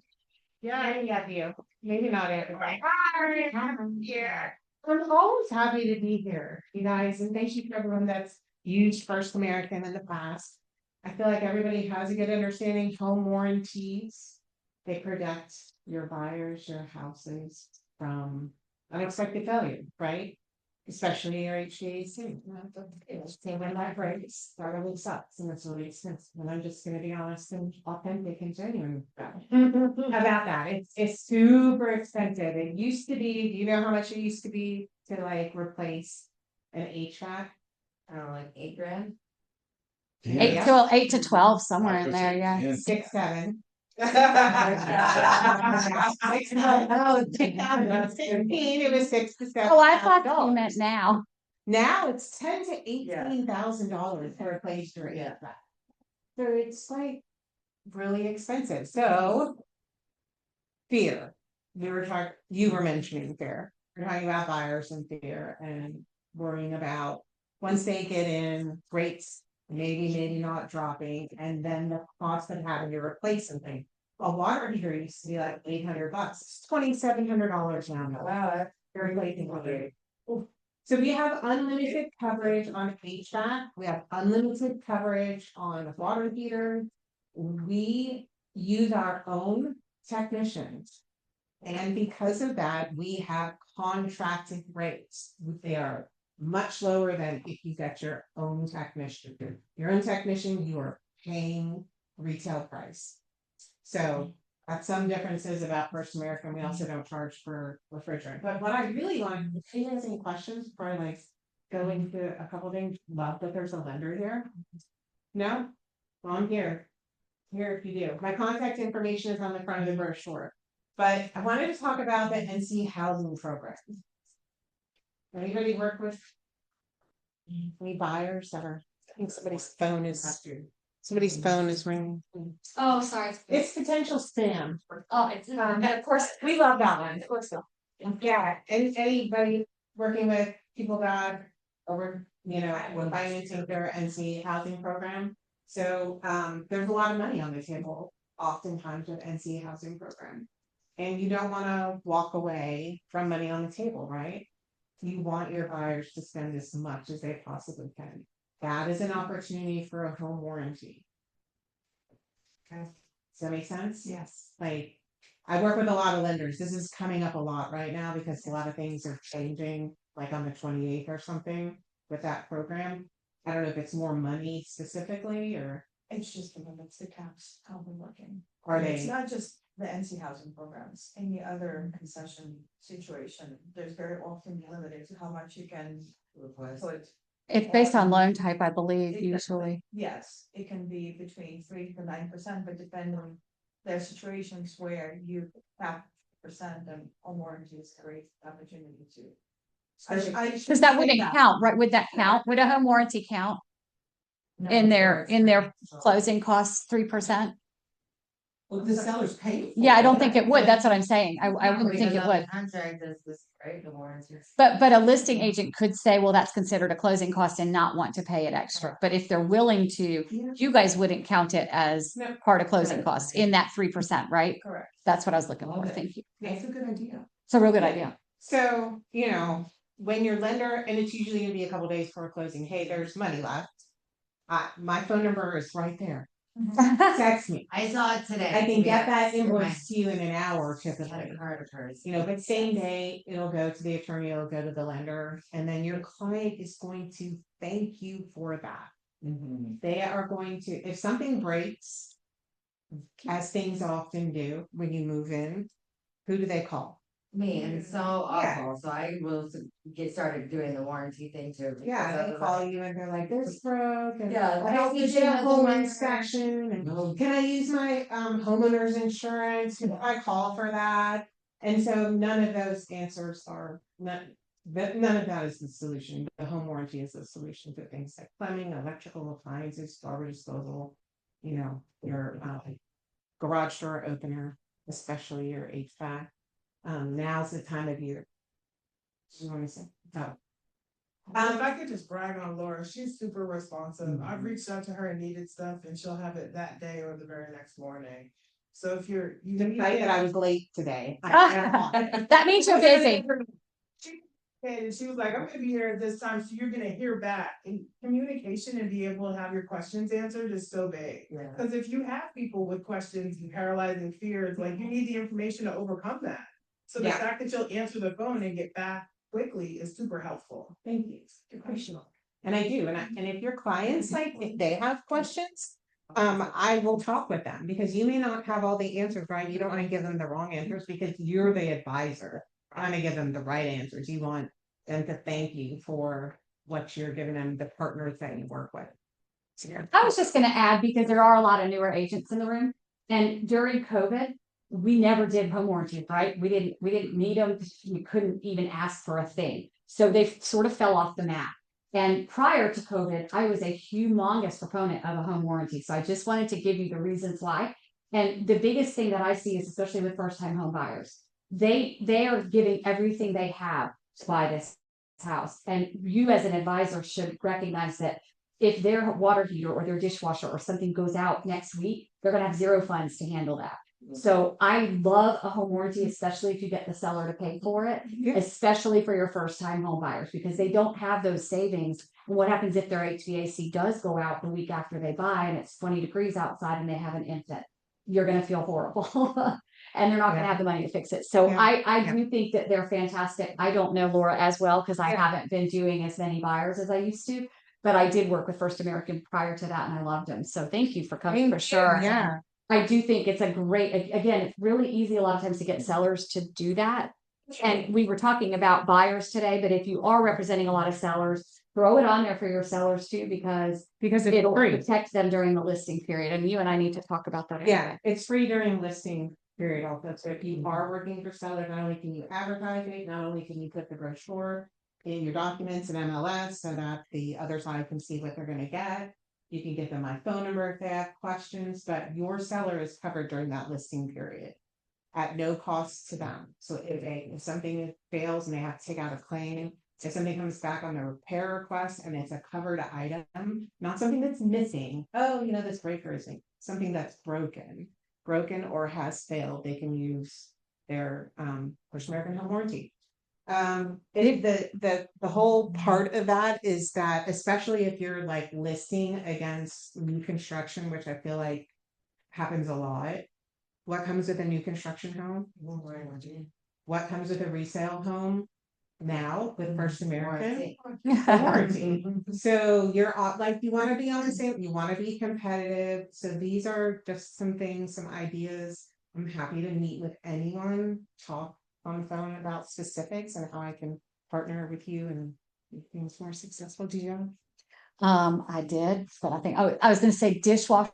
Yeah, many of you, maybe not everybody. Hi, I'm here. I'm always happy to be here, you guys, and thank you for everyone that's used First American in the past. I feel like everybody has a good understanding. Home warranties, they protect your buyers, your houses from unexpected failure, right? Especially your HVAC. Say when that breaks, that really sucks and it's really expensive. And I'm just gonna be honest and authentic and genuine about that. It's super expensive. It used to be, do you know how much it used to be to like replace an HVAC? I don't know, like $8,000. 8 to 12, somewhere in there, yeah. 6, 7. Oh, it was 6 to 7. Oh, I thought you meant now. Now it's $10,000 to $18,000 to replace your HVAC. So it's like really expensive. So fear. You were mentioning fear. We're talking about buyers and fear and worrying about once they get in, rates maybe not dropping, and then the cost of having to replace something. A water heater used to be like $800. It's $2,700 now. Wow, Very late. So we have unlimited coverage on HVAC. We have unlimited coverage on water heater. We use our own technicians. And because of that, we have contracted rates. They are much lower than if you get your own technician. Your own technician, you are paying retail price. So that's some differences about First American. We also don't charge for refrigerant. But what I really want, if you guys have any questions before I like go into a couple things, love that there's a lender here. No? Well, I'm here. Here if you do. My contact information is on the front of the brochure. But I wanted to talk about the NC housing program. Anybody work with any buyers that are, I think somebody's phone is ringing. Oh, sorry. It's potential spam. Oh, it's And of course, we love that one, of course. Yeah, and anybody working with people that over, financing their NC housing program. So there's a lot of money on the table, oftentimes with NC housing program. And you don't want to walk away from money on the table, right? You want your buyers to spend as much as they possibly can. That is an opportunity for a home warranty. Okay, does that make sense? Yes. Like, I work with a lot of lenders. This is coming up a lot right now because a lot of things are changing, like on the 28th or something with that program. I don't know if it's more money specifically or. It's just the limits, the caps, how we're working. Are It's they? not just the NC housing programs, any other concession situation, there's very often limited to how much you can put. It's based on loan type, I believe, usually. Yes, it can be between 3 to 9%, but depending on there are situations where you have percent and home warranty is a great opportunity to. Because that wouldn't count, right? Would that count? Would a home warranty count in their closing costs 3%? Well, the seller's paying. Yeah, I don't think it would. That's what I'm saying. I wouldn't think it would. Contract is this, right, the warranties. But a listing agent could say, well, that's considered a closing cost and not want to pay it extra. But if they're willing to, you guys wouldn't count it as part of closing costs in that 3%, right? Correct. That's what I was looking for. Thank you. That's a good idea. It's a real good idea. So, when your lender, and it's usually gonna be a couple days before closing, hey, there's money left. My phone number is right there. Text me. I saw it today. I can get that Yes, invoice to you in an hour my typically. card of hers. But same day, it'll go to the attorney, it'll go to the lender, and then your client is going to thank you for that. They are going to, if something breaks, as things often do when you move in, who do they call? Me, and it's so awful, so I will get started doing the warranty thing too. Yeah, they call you and they're like, this broke, and Yeah, I hope you did a home inspection, and can I use my homeowner's insurance? Can I call for that? And so none of those answers are, But none of that is the solution. The home warranty is the solution to things like plumbing, electrical appliances, garbage disposal, you know, your garage door opener, especially your HVAC. Now's the time of year. You want to say? Oh. If I could just brag on Laura, she's super responsive. I've reached out to her and needed stuff and she'll have it that day or the very next morning. So if you Despite that I was late today. That means you're busy. And she was like, I'm gonna be here at this time, so you're gonna hear back. And communication and be able to have your questions answered is so big. Yeah. Cause if you have people with questions and paralyzing fears, like you need the information to overcome that. So the Yeah. fact that you'll answer the phone and get back quickly is super helpful. Thank you. Good question. And I do, and if your clients, like, if they have questions, I will talk with them, because you may not have all the answers, right? You don't want to give them the wrong answers because you're the advisor. I want to give them the right answers. You want them to thank you for what you're giving them, the partners that you work with. I was just gonna add, because there are a lot of newer agents in the room, and during COVID, we never did home warranties, right? We didn't need them, you couldn't even ask for a thing. So they sort of fell off the map. And prior to COVID, I was a humongous proponent of a home warranty. So I just wanted to give you the reasons why. And the biggest thing that I see is, especially with first time home buyers, they are giving everything they have to buy this house. And you as an advisor should recognize that if their water heater or their dishwasher or something goes out next week, they're gonna have zero funds to handle that. So I love a home warranty, especially if you get the seller to pay for it, especially for your first time home buyers, because they don't have those savings. And what happens if their HVAC does go out the week after they buy and it's 20 degrees outside and they have an infant? You're gonna feel horrible. And they're not gonna have the money to fix it. So I do think that they're fantastic. I don't know Laura as well, because I haven't been doing as many buyers as I used to. But I did work with First American prior to that, and I loved them. So thank you for coming, for sure. Yeah. I do think it's a great, again, it's really easy a lot of times to get sellers to do that. And we were talking about buyers today, but if you are representing a lot of sellers, throw it on there for your sellers too, because it'll protect them during the listing period. And you and I need to talk about that. Yeah, it's free during listing period also. So if you are working for seller, not only can you advertise it, not only can you put the brochure in your documents and MLS so that the other side can see what they're gonna get. You can give them my phone number if they have questions, but your seller is covered during that listing period at no cost to them. So if something fails and they have to take out a claim, if something comes back on the repair request and it's a covered item, not something that's missing, oh, you know, this breaker isn't, something that's broken or has failed, they can use their First American home warranty. The whole part of that is that, especially if you're like listing against new construction, which I feel like happens a lot. What comes with a new construction home? What comes with a resale home? Now with First American warranty. So you're like, you want to be on the same, you want to be competitive. So these are just some things, some ideas. I'm happy to meet with anyone, talk on the phone about specifics and how I can partner with you and make things more successful. Do you? I did, but I think, I was gonna say dishwashers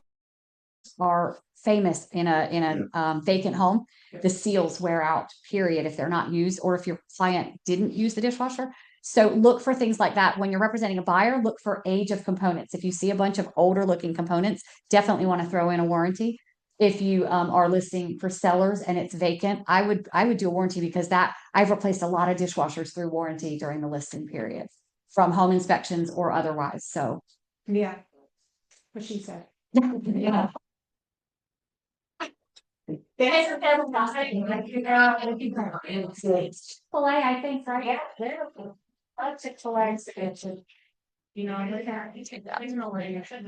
are famous in a vacant home. The seals wear out, period, if they're not used, or if your client didn't use the dishwasher. So look for things like that. When you're representing a buyer, look for age of components. If you see a bunch of older looking components, definitely want to throw in a warranty. If you are listing for sellers and it's vacant, I would do a warranty, because I've replaced a lot of dishwashers through warranty during the listing period from home inspections or otherwise. So Yeah. What she said. yeah. Chick-fil-A, I think, right? Yeah. Chick-fil-A. You know, I don't know where you should,